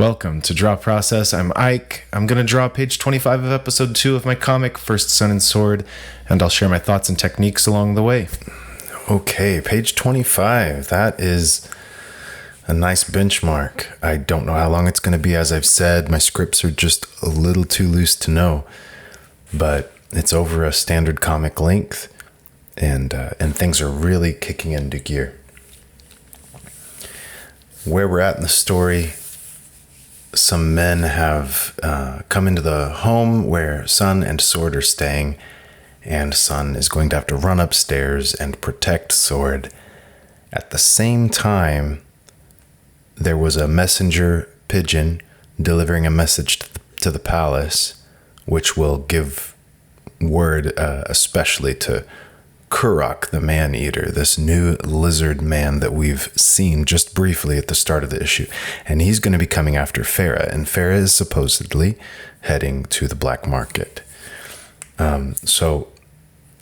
Welcome to Draw Process. I'm Ike. I'm going to draw page 25 of episode 2 of my comic, First Sun and Sword, and I'll share my thoughts and techniques along the way. Okay, page 25. That is a nice benchmark. I don't know how long it's going to be. As I've said, my scripts are just a little too loose to know, but it's over a standard comic length, and things are really kicking into gear. Where we're at in the story, some men have come into the home where Sun and Sword are staying, and Sun is going to have to run upstairs and protect Sword. At the same time, there was a messenger pigeon delivering a message to the palace, which will give word especially to Kurok the Man-Eater, this new lizard man that we've seen just briefly at the start of the issue. And he's going to be coming after Farah, and Farah is supposedly heading to the black market. So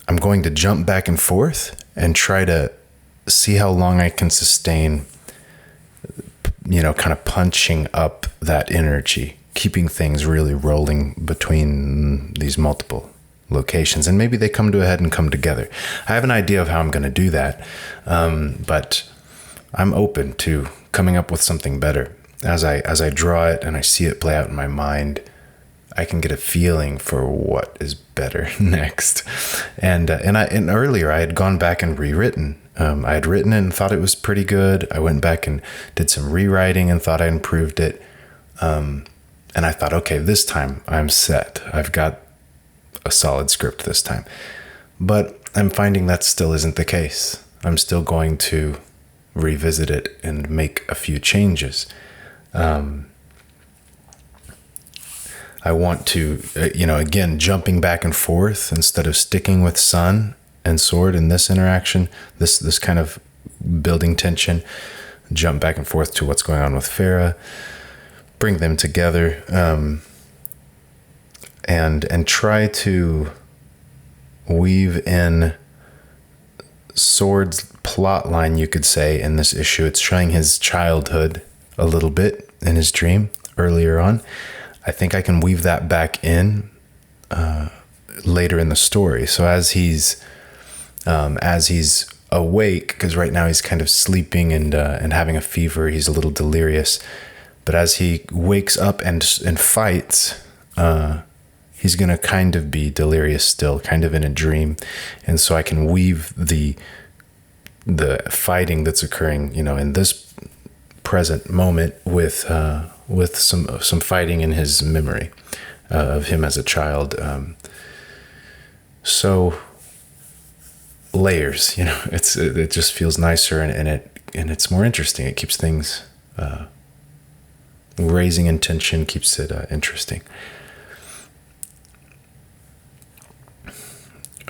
I'm going to jump back and forth and try to see how long I can sustain, kind of punching up that energy, keeping things really rolling between these multiple locations, and maybe they come to a head and come together. I have an idea of how I'm going to do that, but I'm open to coming up with something better. As I draw it and I see it play out in my mind, I can get a feeling for what is better next. And earlier I had gone back and rewritten. I had written it and thought it was pretty good. I went back and did some rewriting and thought I improved it. And I thought, okay, this time I'm set. I've got a solid script this time. But I'm finding that still isn't the case. I'm still going to revisit it and make a few changes. I want to, again, jumping back and forth instead of sticking with Sun and Sword in this interaction, this kind of building tension, jump back and forth to what's going on with Farah, bring them together, and try to weave in Sword's plot line, you could say, in this issue. It's showing his childhood a little bit in his dream earlier on. I think I can weave that back in later in the story. So as he's awake, because right now he's kind of sleeping and having a fever, he's a little delirious. But as he wakes up and fights, he's going to kind of be delirious still, kind of in a dream. And so I can weave the fighting that's occurring, in this present moment with some fighting in his memory of him as a child. So layers, it just feels nicer and it's more interesting. It keeps things raising in tension, keeps it interesting.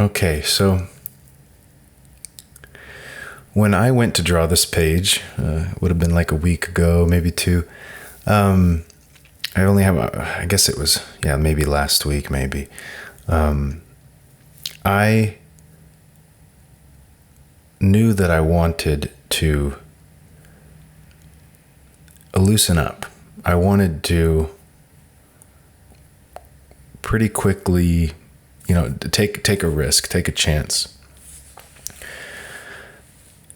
Okay, so when I went to draw this page, it would have been like a week ago, maybe two. I only have, I guess it was, maybe last week, maybe. I knew that I wanted to loosen up. I wanted to pretty quickly take a risk, take a chance.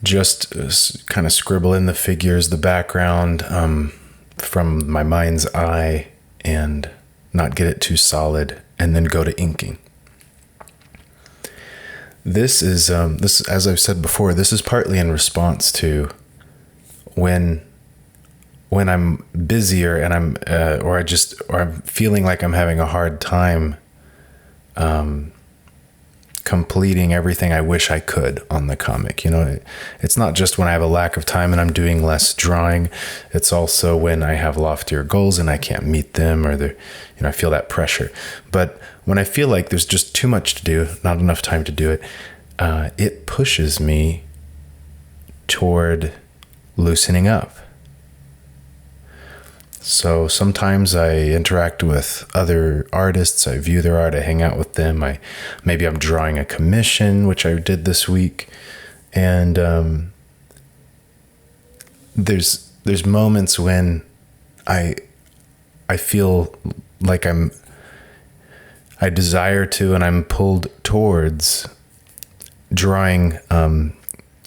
Just kind of scribble in the figures, the background from my mind's eye, and not get it too solid, and then go to inking. This is, as I've said before, this is partly in response to when I'm busier and I'm feeling like I'm having a hard time completing everything I wish I could on the comic. It's not just when I have a lack of time and I'm doing less drawing. It's also when I have loftier goals and I can't meet them, or I feel that pressure. But when I feel like there's just too much to do, not enough time to do it, it pushes me toward loosening up. So sometimes I interact with other artists. I view their art. I hang out with them. Maybe I'm drawing a commission, which I did this week. And there's moments when I I feel like I desire to, and I'm pulled towards drawing,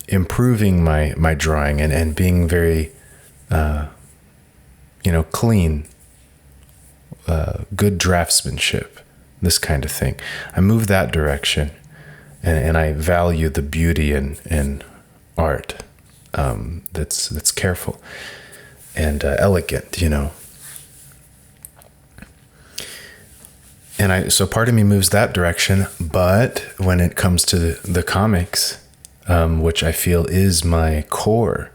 improving my drawing and being very, clean, good draftsmanship, this kind of thing. I move that direction, and I value the beauty in art, that's careful and elegant, And so part of me moves that direction, but when it comes to the comics, which I feel is my core,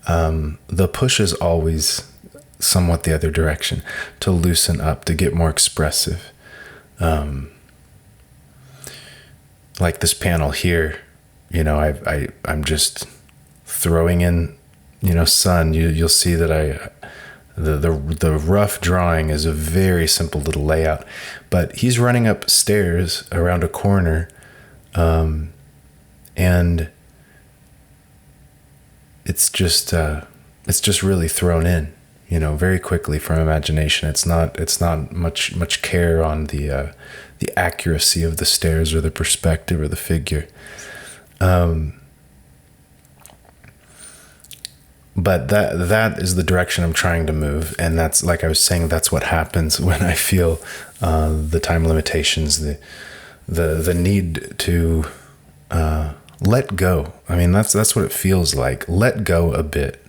the push is always somewhat the other direction, to loosen up, to get more expressive. Like this panel here, I'm just throwing in, sun. You'll see that the rough drawing is a very simple little layout, but he's running up stairs around a corner, and it's just really thrown in, very quickly from imagination. It's not much care on the accuracy of the stairs or the perspective or the figure. But that is the direction I'm trying to move, and that's, like I was saying, that's what happens when I feel the time limitations, the need to let go. I mean, that's what it feels like. Let go a bit.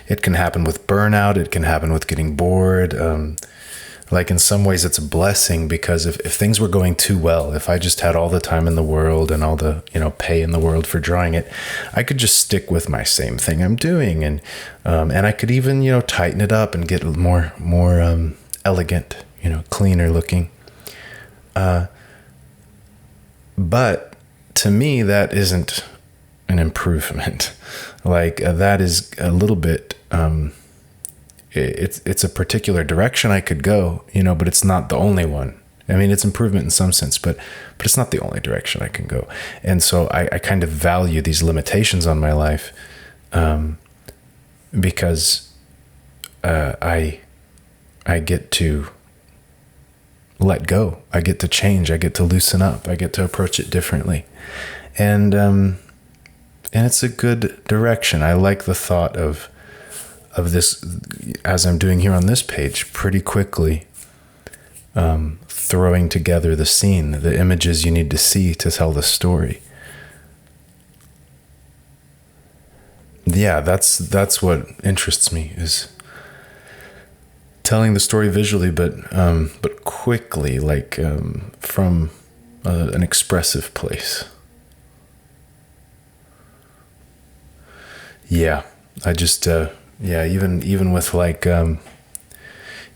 It can happen with burnout. It can happen with getting bored. Like in some ways it's a blessing, because if things were going too well, if I just had all the time in the world and all the, pay in the world for drawing it, I could just stick with my same thing I'm doing. And I could even, tighten it up and get more elegant, cleaner looking. But to me, that isn't an improvement. Like that is a little bit, it's a particular direction I could go, but it's not the only one. I mean, it's improvement in some sense, but it's not the only direction I can go. And so I kind of value these limitations on my life, because I get to let go. I get to change. I get to loosen up. I get to approach it differently. And it's a good direction. I like the thought of this, as I'm doing here on this page, pretty quickly throwing together the scene, the images you need to see to tell the story. Yeah, that's what interests me, is telling the story visually, but quickly, like from an expressive place. Yeah, I just even with like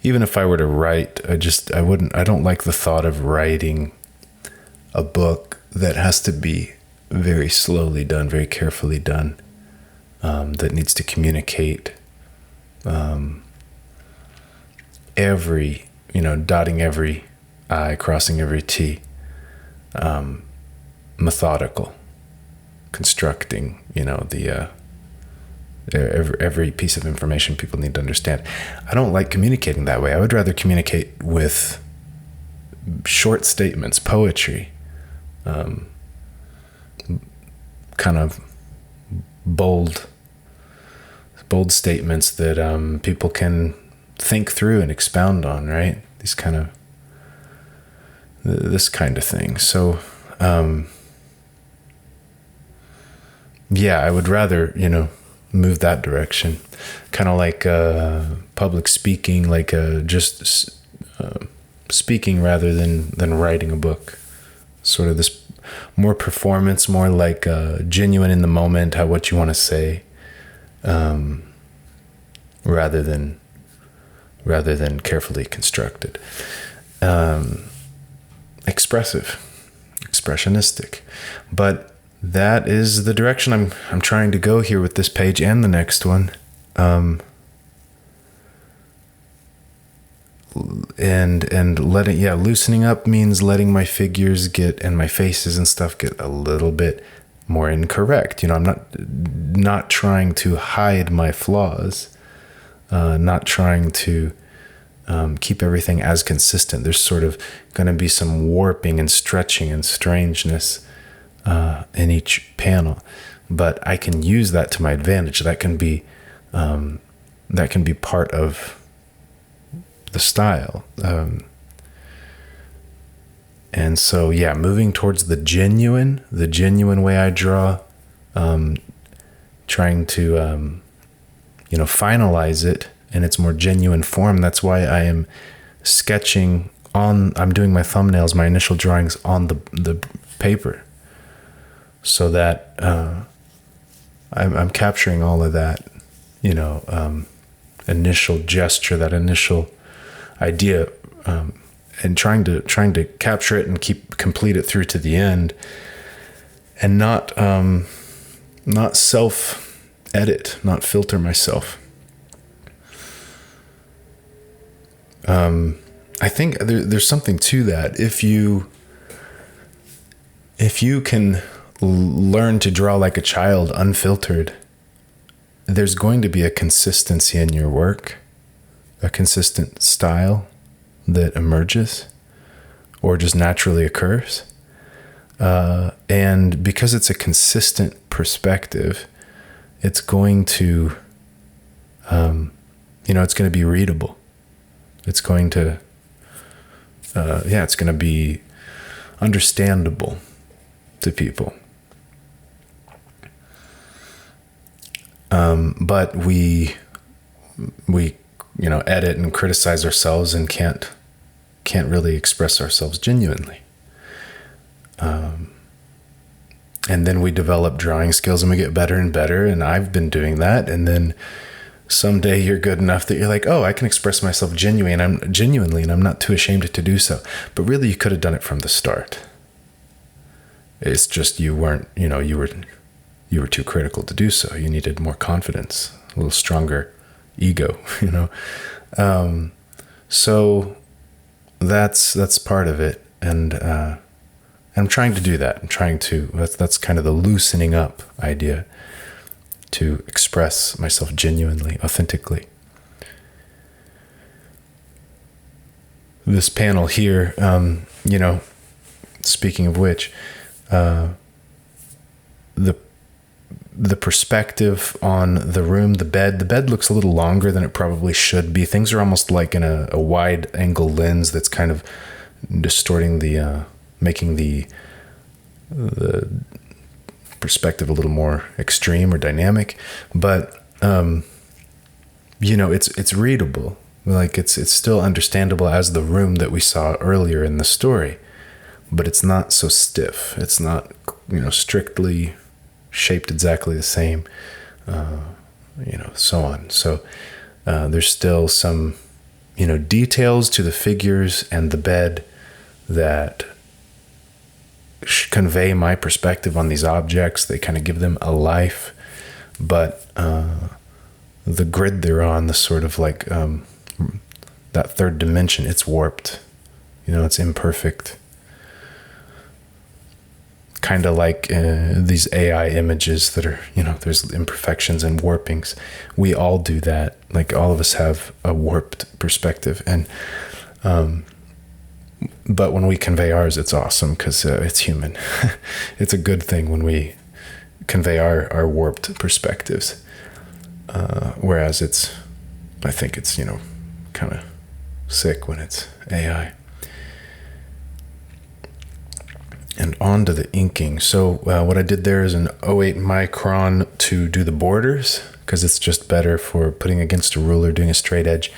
even if I were to write, I don't like the thought of writing a book that has to be very slowly done, very carefully done, that needs to communicate every, dotting every I, crossing every T, methodical, constructing, every piece of information people need to understand. I don't like communicating that way. I would rather communicate with short statements, poetry, kind of bold statements that people can think through and expound on, right? This kind of thing. So, I would rather, move that direction, kind of like public speaking, like just speaking rather than writing a book. Sort of this more performance, more like genuine in the moment, what you want to say, rather than carefully constructed. Expressionistic, but that is the direction I'm trying to go here with this page and the next one. And loosening up means letting my figures and my faces and stuff get a little bit more incorrect. I'm not trying to hide my flaws, not trying to keep everything as consistent. There's sort of going to be some warping and stretching and strangeness in each panel, but I can use that to my advantage. That can be part of the style. And so, yeah, moving towards the genuine way I draw, trying to, finalize it in its more genuine form. That's why I am I'm doing my thumbnails, my initial drawings on the paper, so that I'm capturing all of that, initial gesture, that initial idea, and trying to capture it and complete it through to the end, and not self edit, not filter myself. I think there's something to that. If you can learn to draw like a child, unfiltered, there's going to be a consistency in your work, a consistent style that emerges or just naturally occurs. And because it's a consistent perspective, it's going to, it's going to be readable. It's going to, it's going to be understandable to people. But we edit and criticize ourselves and can't really express ourselves genuinely. And then we develop drawing skills and we get better and better. And I've been doing that. And then someday you're good enough that you're like, oh, I can express myself genuinely, and I'm not too ashamed to do so. But really, you could have done it from the start. It's just you weren't, you were too critical to do so. You needed more confidence, a little stronger ego, So that's part of it. And I'm trying to do that. That's kind of the loosening up idea, to express myself genuinely, authentically. This panel here, speaking of which, the perspective on the room, the bed looks a little longer than it probably should be. Things are almost like in a wide angle lens that's kind of distorting making the perspective a little more extreme or dynamic, but it's readable. Like it's still understandable as the room that we saw earlier in the story, but it's not so stiff. It's not strictly shaped exactly the same, so on. So there's still some details to the figures and the bed that convey my perspective on these objects. They kind of give them a life, but the grid they're on, the sort of like that third dimension, it's warped, it's imperfect, kind of like these AI images that are, there's imperfections and warpings. We all do that. Like all of us have a warped perspective, and but when we convey ours, it's awesome because it's human. It's a good thing when we convey our warped perspectives. Whereas I think it's, kind of sick when it's AI. And on to the inking. So what I did there is an 08 micron to do the borders, because it's just better for putting against a ruler, doing a straight edge.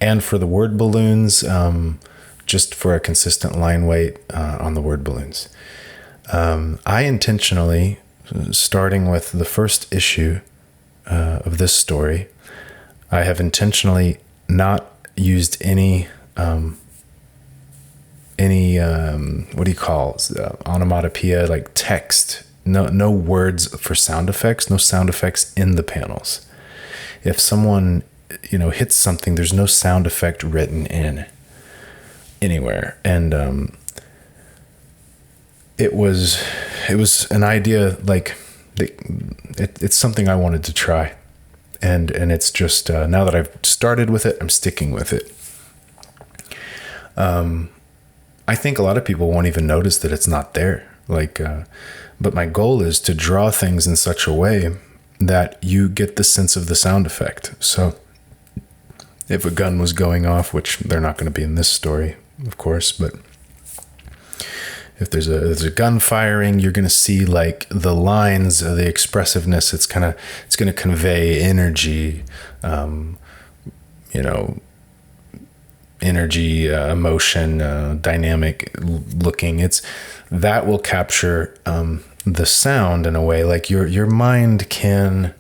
And for the word balloons, just for a consistent line weight on the word balloons. I intentionally, starting with the first issue of this story, I have intentionally not used any onomatopoeia, like text, no words for sound effects, no sound effects in the panels. If someone hits something, there's no sound effect written in anywhere. And it was an idea, like it's something I wanted to try. And it's just, now that I've started with it, I'm sticking with it. I think a lot of people won't even notice that it's not there. But my goal is to draw things in such a way that you get the sense of the sound effect. So if a gun was going off, which they're not going to be in this story, of course, but if there's a gun firing, you're going to see like the lines, the expressiveness. It's going to convey energy, energy, emotion, dynamic looking. That will capture the sound in a way. Like your mind can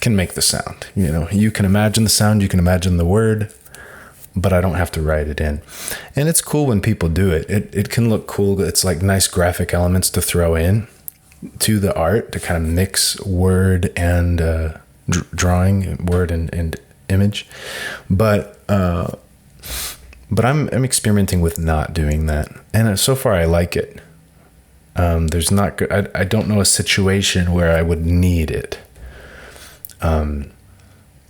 make the sound. You can imagine the sound, you can imagine the word, but I don't have to write it in. And it's cool when people do it. It can look cool. It's like nice graphic elements to throw in to the art to kind of mix word and drawing, word and image. But I'm experimenting with not doing that. And so far I like it. I don't know a situation where I would need it.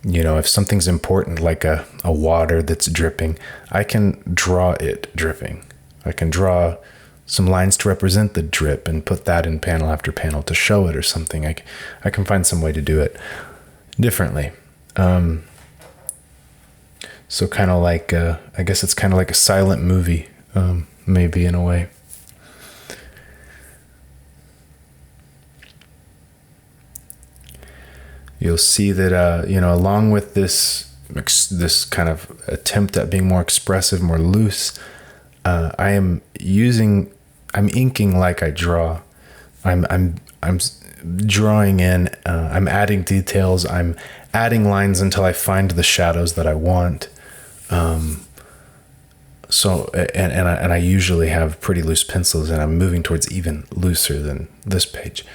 If something's important, like a water that's dripping, I can draw it dripping. I can draw some lines to represent the drip and put that in panel after panel to show it or something. I can find some way to do it differently. So kind of like, I guess it's kind of like a silent movie, maybe in a way. You'll see that, along with this kind of attempt at being more expressive, more loose, I'm inking like I draw. I'm drawing in, I'm adding details, I'm adding lines until I find the shadows that I want. So I usually have pretty loose pencils, and I'm moving towards even looser than this page.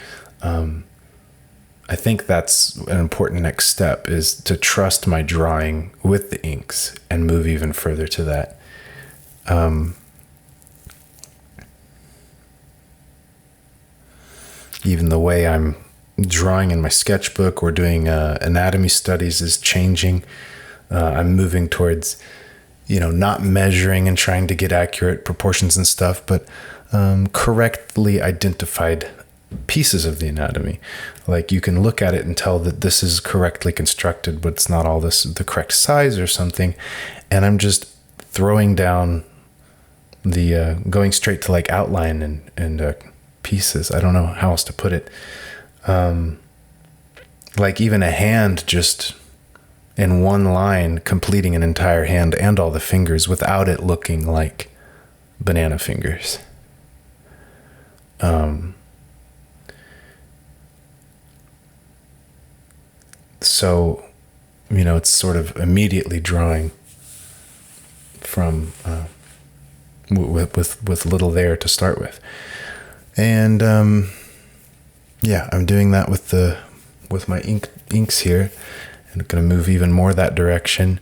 I think that's an important next step, is to trust my drawing with the inks and move even further to that. Even the way I'm drawing in my sketchbook or doing anatomy studies is changing. I'm moving towards, not measuring and trying to get accurate proportions and stuff, but correctly identified pieces of the anatomy. Like you can look at it and tell that this is correctly constructed, but it's not all the correct size or something. And I'm just throwing down going straight to like outline and pieces. I don't know how else to put it. Like even a hand, just in one line, completing an entire hand and all the fingers without it looking like banana fingers. So, it's sort of immediately drawing from with little there to start with, and I'm doing that with my inks here, and I'm going to move even more that direction,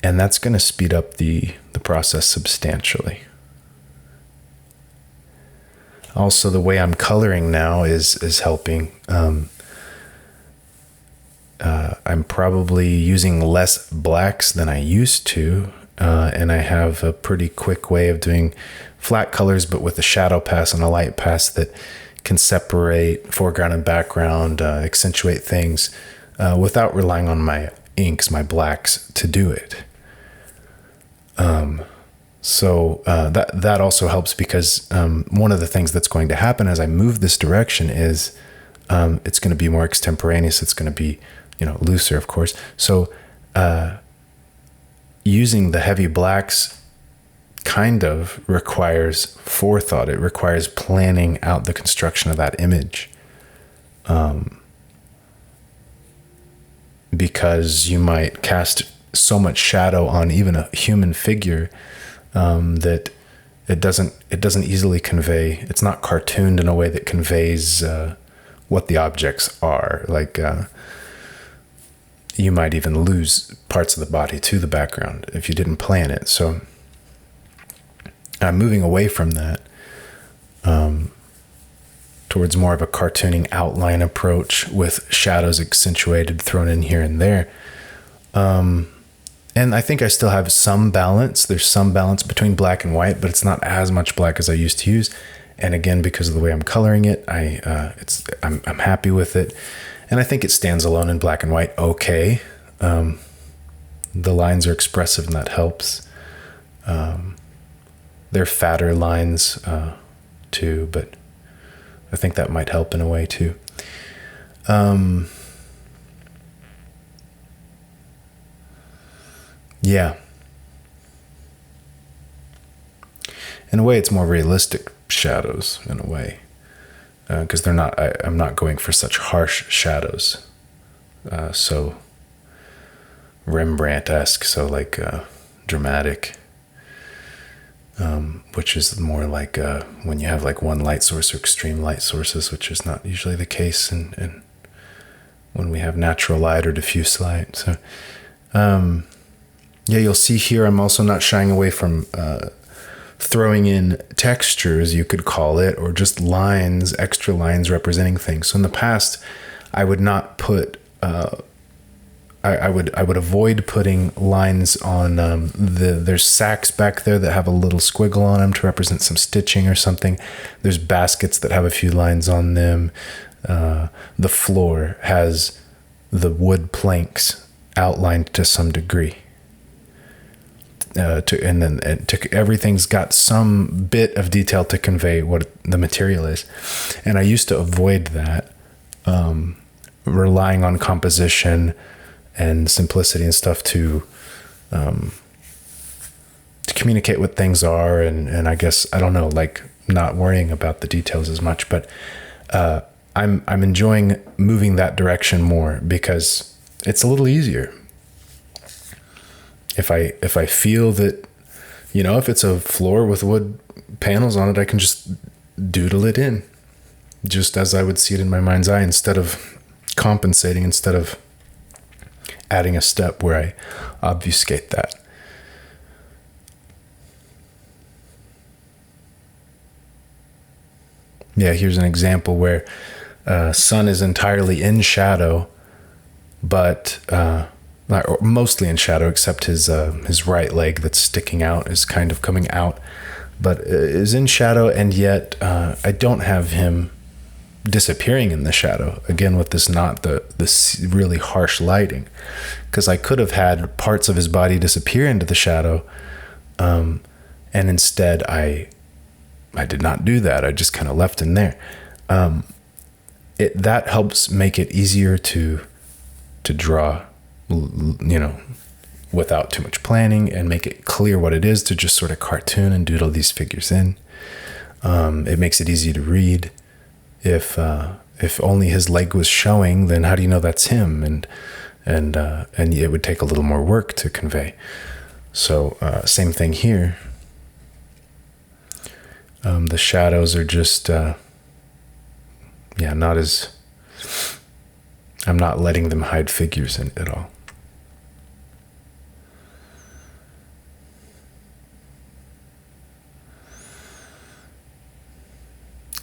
and that's going to speed up the process substantially. Also, the way I'm coloring now is helping. I'm probably using less blacks than I used to, and I have a pretty quick way of doing flat colors, but with a shadow pass and a light pass that can separate foreground and background, accentuate things, without relying on my inks, my blacks, to do it. So that also helps, because one of the things that's going to happen as I move this direction is it's going to be more extemporaneous. It's going to be looser, of course. So using the heavy blacks kind of requires forethought. It requires planning out the construction of that image. Because you might cast so much shadow on even a human figure that it doesn't easily convey. It's not cartooned in a way that conveys what the objects are. Like you might even lose parts of the body to the background if you didn't plan it. So I'm moving away from that. towards more of a cartooning outline approach with shadows accentuated, thrown in here and there. And I think I still have some balance. There's some balance between black and white, but it's not as much black as I used to use. And again, because of the way I'm coloring it, I'm happy with it. And I think it stands alone in black and white okay. The lines are expressive and that helps. They're fatter lines too, but I think that might help in a way too. Yeah. In a way, it's more realistic shadows in a way, because I'm not going for such harsh shadows. So Rembrandt-esque, so like dramatic, which is more like when you have like one light source or extreme light sources, which is not usually the case in when we have natural light or diffuse light. So yeah, you'll see here I'm also not shying away from throwing in textures, you could call it, or just lines, extra lines representing things. So in the past, I would not put I would avoid putting lines on there's sacks back there that have a little squiggle on them to represent some stitching or something. There's baskets that have a few lines on them. The floor has the wood planks outlined to some degree. Everything's got some bit of detail to convey what the material is. And I used to avoid that, relying on composition and simplicity and stuff to communicate what things are. And I guess, I don't know, like not worrying about the details as much, but I'm enjoying moving that direction more because it's a little easier. If I feel that, if it's a floor with wood panels on it, I can just doodle it in just as I would see it in my mind's eye, instead of compensating, instead of adding a step where I obfuscate that. Yeah, here's an example where sun is entirely in shadow, but mostly in shadow, except his right leg that's sticking out is kind of coming out, but is in shadow, and yet I don't have him disappearing in the shadow again with this really harsh lighting, because I could have had parts of his body disappear into the shadow, and instead I did not do that. I just kind of left him there. That helps make it easier to draw, without too much planning, and make it clear what it is, to just sort of cartoon and doodle these figures in. It makes it easy to read. If only his leg was showing, then how do you know that's him? And it would take a little more work to convey. So same thing here. The shadows are just not as, I'm not letting them hide figures in at all.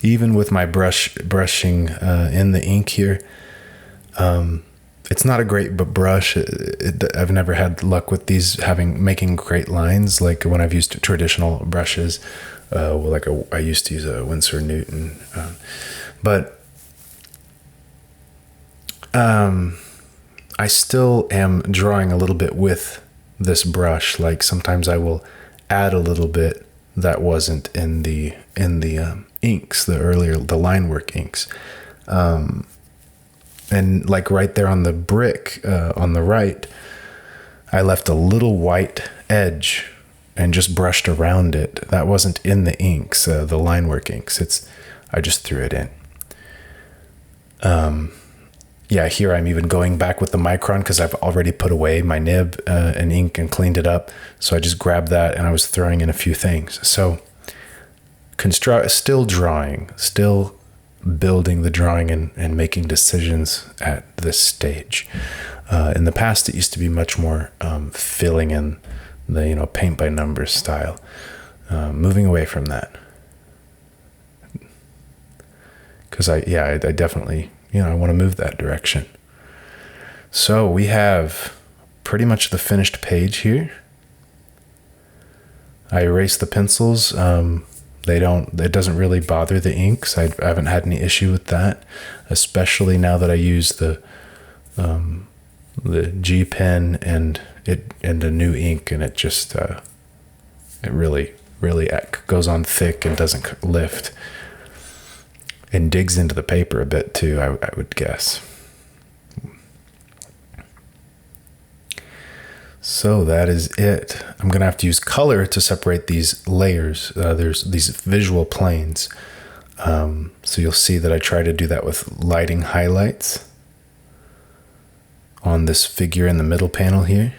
Even with my brushing in the ink here, it's not a great brush. I've never had luck with these making great lines like when I've used traditional brushes. I used to use a Winsor Newton, but I still am drawing a little bit with this brush. Like sometimes I will add a little bit that wasn't in the inks, the line work inks. And like right there on the brick, on the right, I left a little white edge and just brushed around it. That wasn't in the inks, the line work inks. I just threw it in. Here I'm even going back with the micron because I've already put away my nib and ink and cleaned it up. So I just grabbed that and I was throwing in a few things. So still drawing, still building the drawing and making decisions at this stage. In the past, it used to be much more filling in the paint by numbers style. Moving away from that. because I definitely, I want to move that direction. So we have pretty much the finished page here. I erase the pencils. It doesn't really bother the inks. I haven't had any issue with that, especially now that I use the G pen and a new ink, and it just it really goes on thick and doesn't lift, and digs into the paper a bit too, I would guess. So that is it. I'm going to have to use color to separate these layers. There's these visual planes. So you'll see that I try to do that with lighting highlights on this figure in the middle panel here.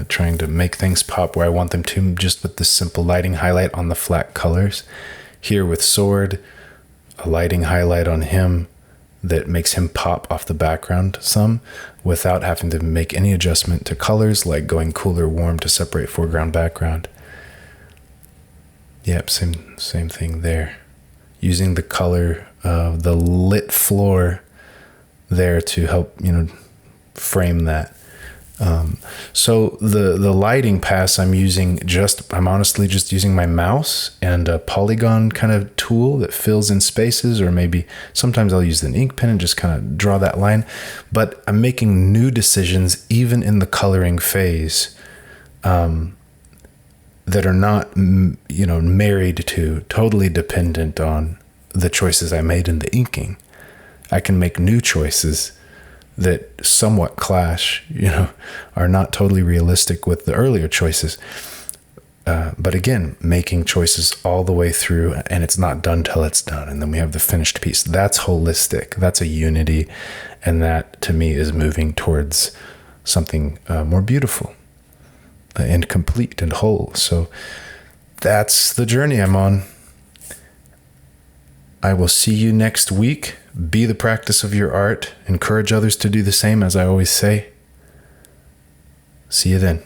Trying to make things pop where I want them to, just with this simple lighting highlight on the flat colors. Here with Sword, a lighting highlight on him that makes him pop off the background some, without having to make any adjustment to colors, like going cool or warm to separate foreground background. Yep, same thing there. Using the color of the lit floor there to help, frame that. So the lighting pass I'm honestly just using my mouse and a polygon kind of tool that fills in spaces, or maybe sometimes I'll use an ink pen and just kind of draw that line. But I'm making new decisions even in the coloring phase, that are not, married to, totally dependent on the choices I made in the inking. I can make new choices that somewhat clash, are not totally realistic with the earlier choices. But again, making choices all the way through, and it's not done till it's done. And then we have the finished piece. That's holistic. That's a unity. And that, to me, is moving towards something more beautiful and complete and whole. So that's the journey I'm on. I will see you next week. Be the practice of your art. Encourage others to do the same, as I always say. See you then.